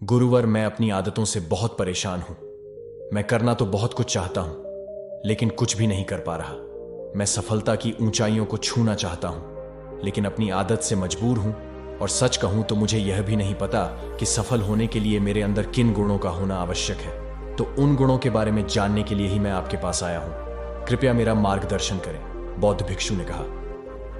गुरुवर, मैं अपनी आदतों से बहुत परेशान हूं। मैं करना तो बहुत कुछ चाहता हूं, लेकिन कुछ भी नहीं कर पा रहा। मैं सफलता की ऊंचाइयों को छूना चाहता हूं, लेकिन अपनी आदत से मजबूर हूं। और सच कहूं तो मुझे यह भी नहीं पता कि सफल होने के लिए मेरे अंदर किन गुणों का होना आवश्यक है। तो उन गुणों के बारे में जानने के लिए ही मैं आपके पास आया हूं। कृपया मेरा मार्गदर्शन करें। बौद्ध भिक्षु ने कहा,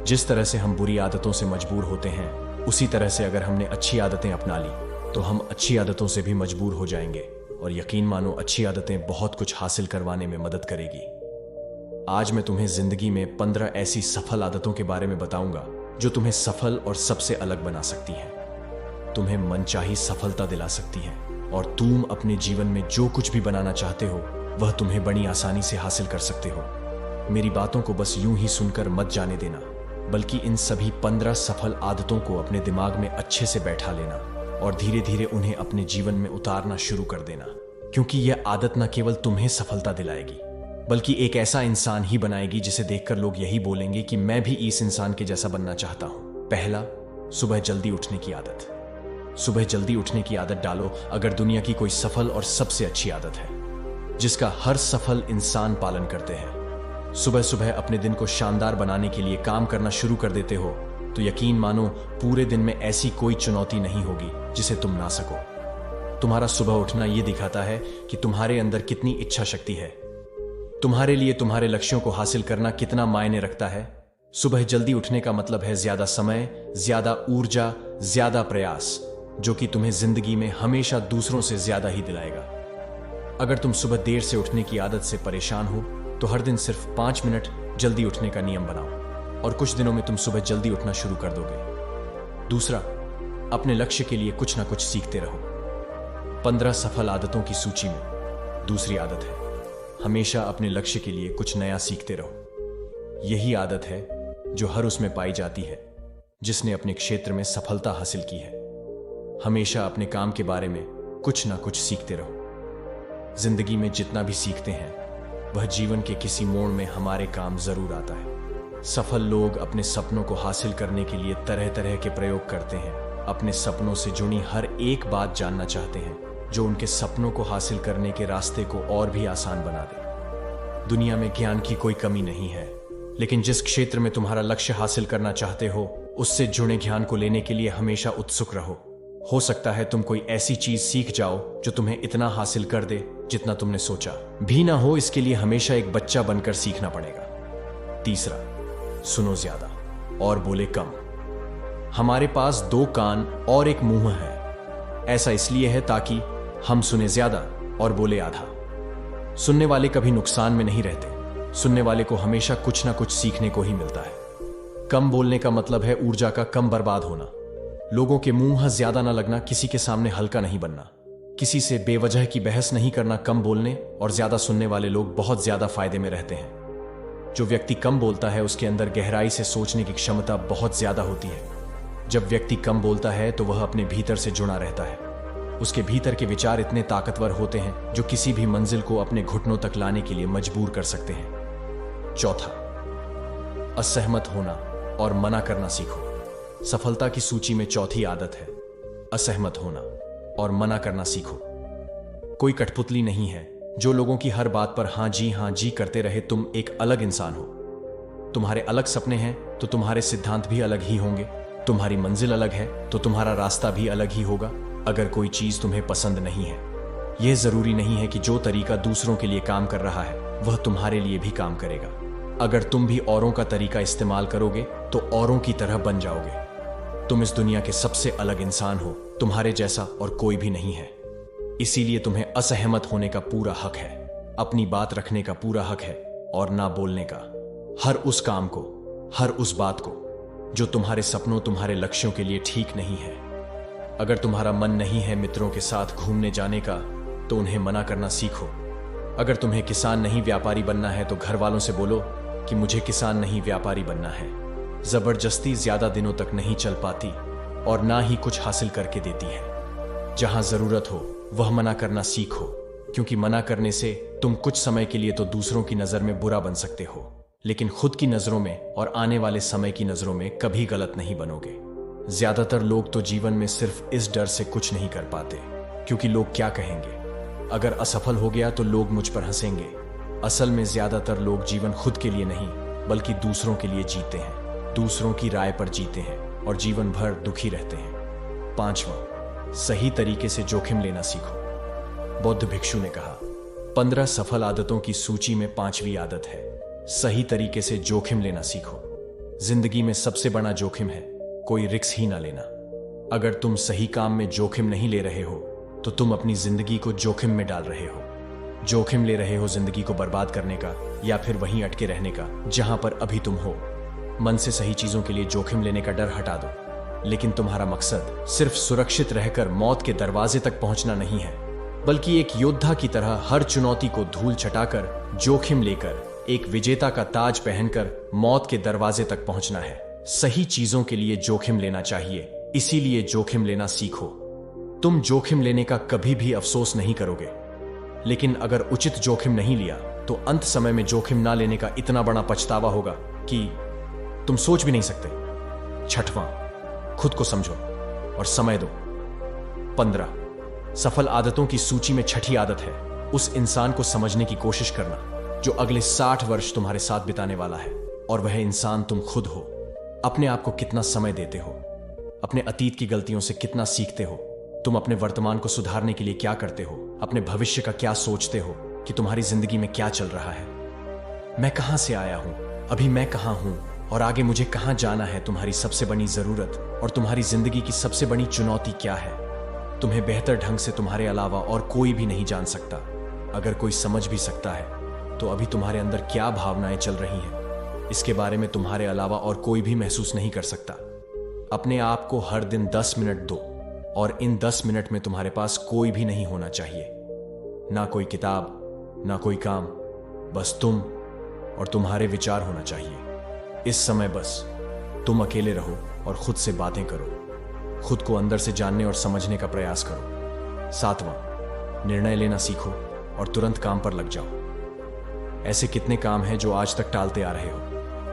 जिस तरह से हम बुरी आदतों से मजबूर होते हैं, उसी तरह से अगर हमने अच्छी आदतें अपना ली तो हम अच्छी आदतों से भी मजबूर हो जाएंगे। और यकीन मानो, अच्छी आदतें बहुत कुछ हासिल करवाने में मदद करेगी। आज मैं तुम्हें जिंदगी में 15 ऐसी सफल आदतों के बारे में बताऊंगा जो तुम्हें सफल और सबसे अलग बना सकती हैं, तुम्हें मनचाही सफलता दिला सकती हैं, और तुम अपने जीवन में जो कुछ भी बनाना चाहते हो वह तुम्हें बड़ी आसानी से हासिल कर सकते हो। मेरी बातों को बस यूं ही सुनकर मत जाने देना, बल्कि इन सभी 15 सफल आदतों को अपने दिमाग में अच्छे से बैठा लेना और धीरे धीरे उन्हें अपने जीवन में उतारना शुरू कर देना। क्योंकि यह आदत न केवल तुम्हें सफलता दिलाएगी, बल्कि एक ऐसा इंसान ही बनाएगी जिसे देखकर लोग यही बोलेंगे कि मैं भी इस इंसान के जैसा बनना चाहता हूं। पहला, सुबह जल्दी उठने की आदत। सुबह जल्दी उठने की आदत डालो अगर दुनिया की कोई सफल और सबसे अच्छी आदत है जिसका हर सफल इंसान पालन करते हैं। सुबह सुबह अपने दिन को शानदार बनाने के लिए काम करना शुरू कर देते हो तो यकीन मानो, पूरे दिन में ऐसी कोई चुनौती नहीं होगी जिसे तुम ना सको। तुम्हारा सुबह उठना यह दिखाता है कि तुम्हारे अंदर कितनी इच्छा शक्ति है, तुम्हारे लिए तुम्हारे लक्ष्यों को हासिल करना कितना मायने रखता है। सुबह जल्दी उठने का मतलब है ज्यादा समय, ज्यादा ऊर्जा, ज्यादा प्रयास, जो कि तुम्हें जिंदगी में हमेशा दूसरों से ज्यादा ही दिलाएगा। अगर तुम सुबह देर से उठने की आदत से परेशान हो तो हर दिन सिर्फ 5 मिनट जल्दी उठने का नियम बनाओ, और कुछ दिनों में तुम सुबह जल्दी उठना शुरू कर दोगे। दूसरा, अपने लक्ष्य के लिए कुछ ना कुछ सीखते रहो। 15 सफल आदतों की सूची में दूसरी आदत है, हमेशा अपने लक्ष्य के लिए कुछ नया सीखते रहो। यही आदत है जो हर उसमें पाई जाती है जिसने अपने क्षेत्र में सफलता हासिल की है। हमेशा अपने काम के बारे में कुछ ना कुछ सीखते रहो। जिंदगी में जितना भी सीखते हैं वह जीवन के किसी मोड़ में हमारे काम जरूर आता है। सफल लोग अपने सपनों को हासिल करने के लिए तरह तरह के प्रयोग करते हैं। अपने सपनों से जुड़ी हर एक बात जानना चाहते हैं जो उनके सपनों को हासिल करने के रास्ते को और भी आसान बना दे। दुनिया में ज्ञान की कोई कमी नहीं है, लेकिन जिस क्षेत्र में तुम्हारा लक्ष्य हासिल करना चाहते हो उससे जुड़े ज्ञान को लेने के लिए हमेशा उत्सुक रहो। हो सकता है तुम कोई ऐसी चीज सीख जाओ जो तुम्हें इतना हासिल कर दे जितना तुमने सोचा भी ना हो। इसके लिए हमेशा एक बच्चा बनकर सीखना पड़ेगा। तीसरा, सुनो ज्यादा और बोले कम। हमारे पास 2 कान और एक मुंह है। ऐसा इसलिए है ताकि हम सुने ज्यादा और बोले आधा। सुनने वाले कभी नुकसान में नहीं रहते। सुनने वाले को हमेशा कुछ ना कुछ सीखने को ही मिलता है। कम बोलने का मतलब है ऊर्जा का कम बर्बाद होना। लोगों के मुंह ज्यादा ना लगना, किसी के सामने हल्का नहीं बनना, किसी से बेवजह की बहस नहीं करना। कम बोलने और ज्यादा सुनने वाले लोग बहुत ज्यादा फायदे में रहते हैं। जो व्यक्ति कम बोलता है उसके अंदर गहराई से सोचने की क्षमता बहुत ज्यादा होती है। जब व्यक्ति कम बोलता है तो वह अपने भीतर से जुड़ा रहता है। उसके भीतर के विचार इतने ताकतवर होते हैं जो किसी भी मंजिल को अपने घुटनों तक लाने के लिए मजबूर कर सकते हैं। चौथा, असहमत होना और मना करना सीखो। सफलता की सूची में चौथी आदत है असहमत होना और मना करना सीखो। कोई कठपुतली नहीं है जो लोगों की हर बात पर हाँ जी करते रहे। तुम एक अलग इंसान हो। तुम्हारे अलग सपने हैं तो तुम्हारे सिद्धांत भी अलग ही होंगे। तुम्हारी मंजिल अलग है तो तुम्हारा रास्ता भी अलग ही होगा। अगर कोई चीज तुम्हें पसंद नहीं है, यह जरूरी नहीं है कि जो तरीका दूसरों के लिए काम कर रहा है वह तुम्हारे लिए भी काम करेगा। अगर तुम भी औरों का तरीका इस्तेमाल करोगे तो औरों की तरह बन जाओगे। तुम इस दुनिया के सबसे अलग इंसान हो। तुम्हारे जैसा और कोई भी नहीं है। इसीलिए तुम्हें असहमत होने का पूरा हक है, अपनी बात रखने का पूरा हक है, और ना बोलने का। हर उस काम को, हर उस बात को जो तुम्हारे सपनों, तुम्हारे लक्ष्यों के लिए ठीक नहीं है। अगर तुम्हारा मन नहीं है मित्रों के साथ घूमने जाने का तो उन्हें मना करना सीखो। अगर तुम्हें किसान नहीं व्यापारी बनना है तो घर वालों से बोलो कि मुझे किसान नहीं व्यापारी बनना है। जबरदस्ती ज्यादा दिनों तक नहीं चल पाती और ना ही कुछ हासिल करके देती है। जहां जरूरत हो वह मना करना सीखो, क्योंकि मना करने से तुम कुछ समय के लिए तो दूसरों की नजर में बुरा बन सकते हो, लेकिन खुद की नजरों में और आने वाले समय की नजरों में कभी गलत नहीं बनोगे। ज्यादातर लोग तो जीवन में सिर्फ इस डर से कुछ नहीं कर पाते क्योंकि लोग क्या कहेंगे। अगर असफल हो गया तो लोग मुझ पर हंसेंगे। असल में ज्यादातर लोग जीवन खुद के लिए नहीं बल्कि दूसरों के लिए जीते हैं, दूसरों की राय पर जीते हैं और जीवन भर दुखी रहते हैं। 5वां, सही तरीके से जोखिम लेना सीखो। बौद्ध भिक्षु ने कहा, 15 सफल आदतों की सूची में 5वीं आदत है, सही तरीके से जोखिम लेना सीखो। जिंदगी में सबसे बड़ा जोखिम है कोई रिस्क ही ना लेना। अगर तुम सही काम में जोखिम नहीं ले रहे हो तो तुम अपनी जिंदगी को जोखिम में डाल रहे हो। जोखिम ले रहे हो जिंदगी को बर्बाद करने का या फिर वहीं अटके रहने का जहां पर अभी तुम हो। मन से सही चीजों के लिए जोखिम लेने का डर हटा दो, लेकिन तुम्हारा मकसद सिर्फ सुरक्षित रहकर मौत के दरवाजे तक पहुंचना नहीं है, बल्कि एक योद्धा की तरह हर चुनौती को धूल चटाकर जोखिम लेकर एक विजेता का ताज पहनकर मौत के दरवाजे तक पहुंचना है। सही चीजों के लिए जोखिम लेना चाहिए, इसीलिए जोखिम लेना सीखो। तुम जोखिम लेने का कभी भी अफसोस नहीं करोगे, लेकिन अगर उचित जोखिम नहीं लिया तो अंत समय में जोखिम ना लेने का इतना बड़ा पछतावा होगा कि तुम सोच भी नहीं सकते। 6वां, खुद को समझो और समय दो। 15 सफल आदतों की सूची में 6ठी आदत है, उस इंसान को समझने की कोशिश करना जो अगले 60 वर्ष तुम्हारे साथ बिताने वाला है, और वह इंसान तुम खुद हो। अपने आप को कितना समय देते हो, अपने अतीत की गलतियों से कितना सीखते हो, तुम अपने वर्तमान को सुधारने के लिए क्या करते हो, अपने भविष्य का क्या सोचते हो कि तुम्हारी जिंदगी में क्या चल रहा है। मैं कहां से आया हूं, अभी मैं कहां हूं और आगे मुझे कहां जाना है। तुम्हारी सबसे बड़ी जरूरत और तुम्हारी जिंदगी की सबसे बड़ी चुनौती क्या है, तुम्हें बेहतर ढंग से तुम्हारे अलावा और कोई भी नहीं जान सकता। अगर कोई समझ भी सकता है तो अभी तुम्हारे अंदर क्या भावनाएं चल रही हैं, इसके बारे में तुम्हारे अलावा और कोई भी महसूस नहीं कर सकता। अपने आप को हर दिन 10 मिनट दो, और इन 10 मिनट में तुम्हारे पास कोई भी नहीं होना चाहिए, ना कोई किताब, ना कोई काम, बस तुम और तुम्हारे विचार होना चाहिए। इस समय बस तुम अकेले रहो और खुद से बातें करो, खुद को अंदर से जानने और समझने का प्रयास करो। 7वां, निर्णय लेना सीखो और तुरंत काम पर लग जाओ। ऐसे कितने काम हैं जो आज तक टालते आ रहे हो,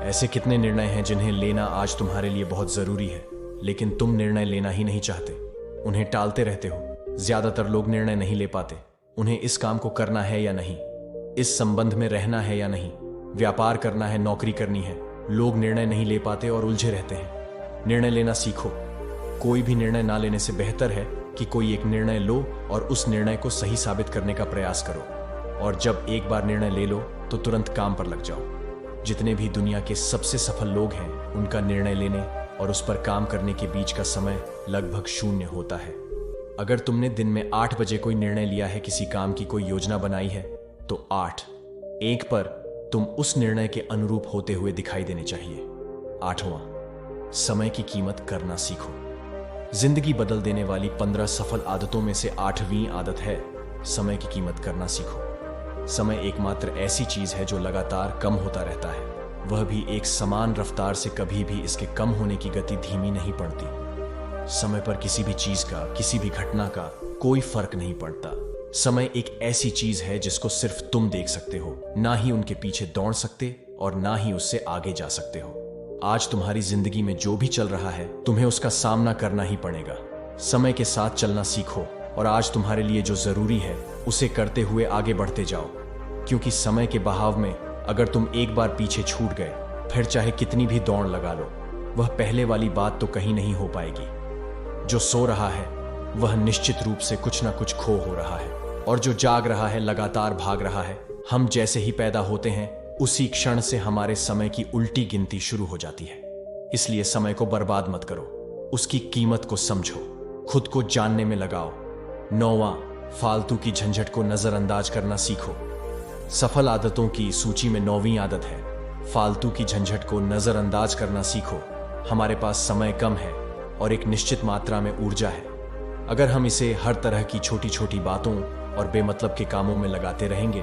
ऐसे कितने निर्णय हैं जिन्हें लेना आज तुम्हारे लिए बहुत जरूरी है, लेकिन तुम निर्णय लेना ही नहीं चाहते, उन्हें टालते रहते हो। ज्यादातर लोग निर्णय नहीं ले पाते, उन्हें इस काम को करना है या नहीं, इस संबंध में रहना है या नहीं, व्यापार करना है, नौकरी करनी है। लोग निर्णय नहीं ले पाते और उलझे रहते हैं। निर्णय लेना सीखो। कोई भी निर्णय ना लेने से बेहतर है कि कोई एक निर्णय लो और उस निर्णय को सही साबित करने का प्रयास करो, और जब एक बार निर्णय ले लो तो तुरंत काम पर लग जाओ। जितने भी दुनिया के सबसे सफल लोग हैं, उनका निर्णय लेने और उस पर काम करने के बीच का समय लगभग 0 होता है। अगर तुमने दिन में 8 बजे कोई निर्णय लिया है, किसी काम की कोई योजना बनाई है, तो 8 पर तुम उस निर्णय के अनुरूप होते हुए दिखाई देने चाहिए। 8वां, समय की कीमत करना सीखो। जिंदगी बदल देने वाली 15 सफल आदतों में से 8वीं आदत है, समय की कीमत करना सीखो। समय एकमात्र ऐसी चीज है जो लगातार कम होता रहता है, वह भी एक समान रफ्तार से। कभी भी इसके कम होने की गति धीमी नहीं पड़ती। समय पर किसी भी चीज का, किसी भी घटना का कोई फर्क नहीं पड़ता। समय एक ऐसी चीज है जिसको सिर्फ तुम देख सकते हो, ना ही उनके पीछे दौड़ सकते और ना ही उससे आगे जा सकते हो। आज तुम्हारी जिंदगी में जो भी चल रहा है, तुम्हें उसका सामना करना ही पड़ेगा। समय के साथ चलना सीखो और आज तुम्हारे लिए जो जरूरी है उसे करते हुए आगे बढ़ते जाओ, क्योंकि समय के बहाव में अगर तुम एक बार पीछे छूट गए, फिर चाहे कितनी भी दौड़ लगा लो, वह पहले वाली बात तो कहीं नहीं हो पाएगी। जो सो रहा है वह निश्चित रूप से कुछ ना कुछ खो हो रहा है, और जो जाग रहा है लगातार भाग रहा है। हम जैसे ही पैदा होते हैं, उसी क्षण से हमारे समय की उल्टी गिनती शुरू हो जाती है। इसलिए समय को बर्बाद मत करो, उसकी कीमत को समझो, खुद को जानने में लगाओ। 9वां, फालतू की झंझट को नजरअंदाज करना सीखो। सफल आदतों की सूची में 9वीं आदत है, फालतू की झंझट को नजरअंदाज करना सीखो। हमारे पास समय कम है और एक निश्चित मात्रा में ऊर्जा है। अगर हम इसे हर तरह की छोटी छोटी बातों और बेमतलब के कामों में लगाते रहेंगे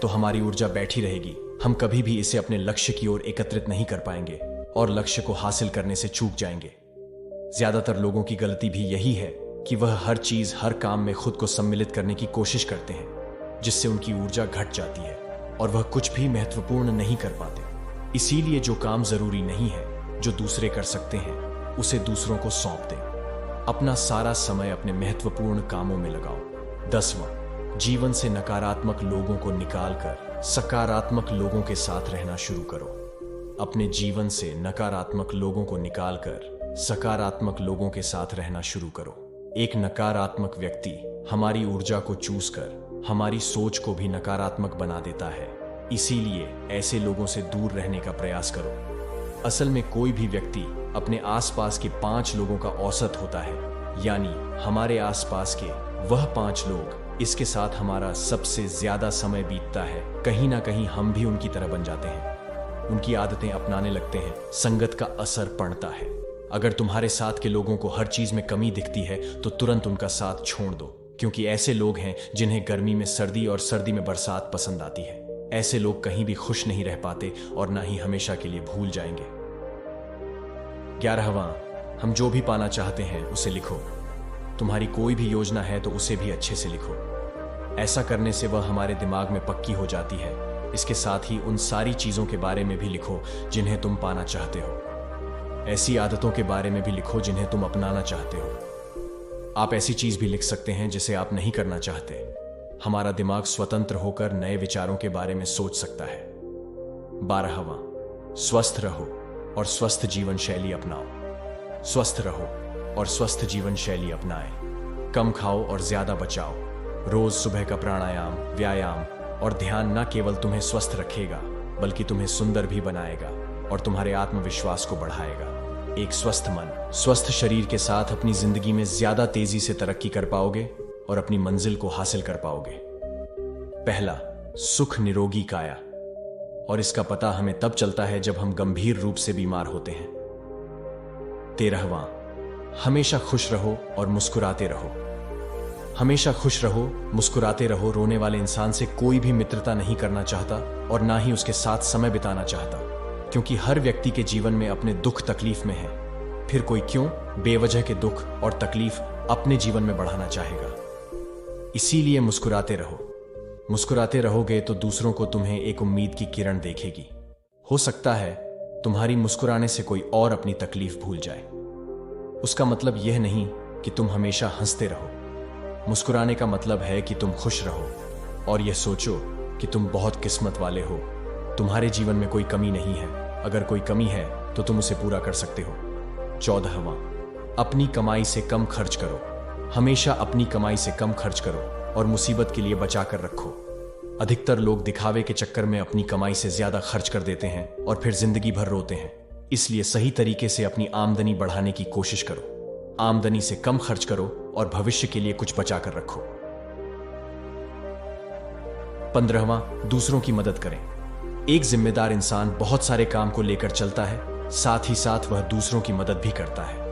तो हमारी ऊर्जा बैठी रहेगी। हम कभी भी इसे अपने लक्ष्य की ओर एकत्रित नहीं कर पाएंगे और लक्ष्य को हासिल करने से चूक जाएंगे। ज्यादातर लोगों की गलती भी यही है कि वह हर चीज, हर काम में खुद को सम्मिलित करने की कोशिश करते हैं, जिससे उनकी ऊर्जा घट जाती है और वह कुछ भी महत्वपूर्ण नहीं कर पाते। इसीलिए जो काम जरूरी नहीं है, जो दूसरे कर सकते हैं, उसे दूसरों को सौंप दें। अपना सारा समय अपने महत्वपूर्ण कामों में लगाओ। 10वां, जीवन से नकारात्मक लोगों को निकालकर सकारात्मक लोगों के साथ रहना शुरू करो। अपने जीवन से नकारात्मक लोगों को निकालकर सकारात्मक लोगों के साथ रहना शुरू करो। एक नकारात्मक व्यक्ति हमारी ऊर्जा को चूस कर हमारी सोच को भी नकारात्मक बना देता है, इसीलिए ऐसे लोगों से दूर रहने का प्रयास करो। असल में कोई भी व्यक्ति अपने आसपास के 5 लोगों का औसत होता है, यानी हमारे आसपास के वह 5 लोग इसके साथ हमारा सबसे ज्यादा समय बीतता है, कहीं ना कहीं हम भी उनकी तरह बन जाते हैं, उनकी आदतें अपनाने लगते हैं, संगत का असर पड़ता है। अगर तुम्हारे साथ के लोगों को हर चीज में कमी दिखती है तो तुरंत उनका साथ छोड़ दो, क्योंकि ऐसे लोग हैं जिन्हें गर्मी में सर्दी और सर्दी में बरसात पसंद आती है। ऐसे लोग कहीं भी खुश नहीं रह पाते और ना ही हमेशा के लिए भूल जाएंगे। 11वां, हम जो भी पाना चाहते हैं उसे लिखो। तुम्हारी कोई भी योजना है तो उसे भी अच्छे से लिखो। ऐसा करने से वह हमारे दिमाग में पक्की हो जाती है। इसके साथ ही उन सारी चीजों के बारे में भी लिखो जिन्हें तुम पाना चाहते हो। ऐसी आदतों के बारे में भी लिखो जिन्हें तुम अपनाना चाहते हो। आप ऐसी चीज भी लिख सकते हैं जिसे आप नहीं करना चाहते। हमारा दिमाग स्वतंत्र होकर नए विचारों के बारे में सोच सकता है। 12वां, स्वस्थ रहो और स्वस्थ जीवन शैली अपनाओ। स्वस्थ रहो और स्वस्थ जीवन शैली अपनाएं। कम खाओ और ज्यादा बचाओ। रोज सुबह का प्राणायाम, व्यायाम और ध्यान न केवल तुम्हें स्वस्थ रखेगा बल्कि तुम्हें सुंदर भी बनाएगा और तुम्हारे आत्मविश्वास को बढ़ाएगा। एक स्वस्थ मन, स्वस्थ शरीर के साथ अपनी जिंदगी में ज्यादा तेजी से तरक्की कर पाओगे और अपनी मंजिल को हासिल कर पाओगे। पहला, सुख निरोगी काया, और इसका पता हमें तब चलता है जब हम गंभीर रूप से बीमार होते हैं। 13वां, हमेशा खुश रहो और मुस्कुराते रहो। हमेशा खुश रहो, मुस्कुराते रहो। रोने वाले इंसान से कोई भी मित्रता नहीं करना चाहता और ना ही उसके साथ समय बिताना चाहता, क्योंकि हर व्यक्ति के जीवन में अपने दुख तकलीफ में है। फिर कोई क्यों बेवजह के दुख और तकलीफ अपने जीवन में बढ़ाना चाहेगा। इसीलिए मुस्कुराते रहो। मुस्कुराते रहोगे तो दूसरों को तुम्हें एक उम्मीद की किरण देखेगी। हो सकता है तुम्हारी मुस्कुराने से कोई और अपनी तकलीफ भूल जाए। उसका मतलब यह नहीं कि तुम हमेशा हंसते रहो। मुस्कुराने का मतलब है कि तुम खुश रहो और यह सोचो कि तुम बहुत किस्मत वाले हो। तुम्हारे जीवन में कोई कमी नहीं है। अगर कोई कमी है तो तुम उसे पूरा कर सकते हो। 14वां, अपनी कमाई से कम खर्च करो। हमेशा अपनी कमाई से कम खर्च करो और मुसीबत के लिए बचा कर रखो। अधिकतर लोग दिखावे के चक्कर में अपनी कमाई से ज्यादा खर्च कर देते हैं और फिर जिंदगी भर रोते हैं। इसलिए सही तरीके से अपनी आमदनी बढ़ाने की कोशिश करो। आमदनी से कम खर्च करो और भविष्य के लिए कुछ बचा कर रखो। 15वां, दूसरों की मदद करें। एक जिम्मेदार इंसान बहुत सारे काम को लेकर चलता है, साथ ही साथ वह दूसरों की मदद भी करता है।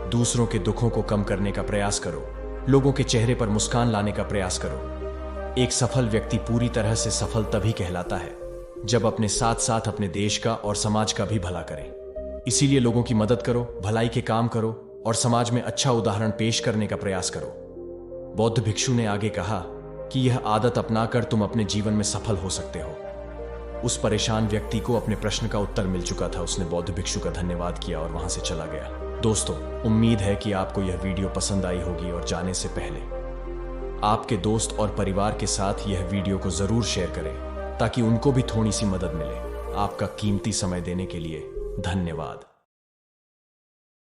दूसरों के दुखों को कम करने का प्रयास करो। लोगों के चेहरे पर मुस्कान लाने का प्रयास करो। एक सफल व्यक्ति पूरी तरह से सफल तभी कहलाता है जब अपने साथ साथ अपने देश का और समाज का भी भला करे। इसीलिए लोगों की मदद करो, भलाई के काम करो और समाज में अच्छा उदाहरण पेश करने का प्रयास करो। बौद्ध भिक्षु ने आगे कहा कि यह आदत अपनाकर तुम अपने जीवन में सफल हो सकते हो। उस परेशान व्यक्ति को अपने प्रश्न का उत्तर मिल चुका था। उसने बौद्ध भिक्षु का धन्यवाद किया और वहां से चला गया। दोस्तों, उम्मीद है कि आपको यह वीडियो पसंद आई होगी और जाने से पहले आपके दोस्त और परिवार के साथ यह वीडियो को जरूर शेयर करें ताकि उनको भी थोड़ी सी मदद मिले। आपका कीमती समय देने के लिए धन्यवाद।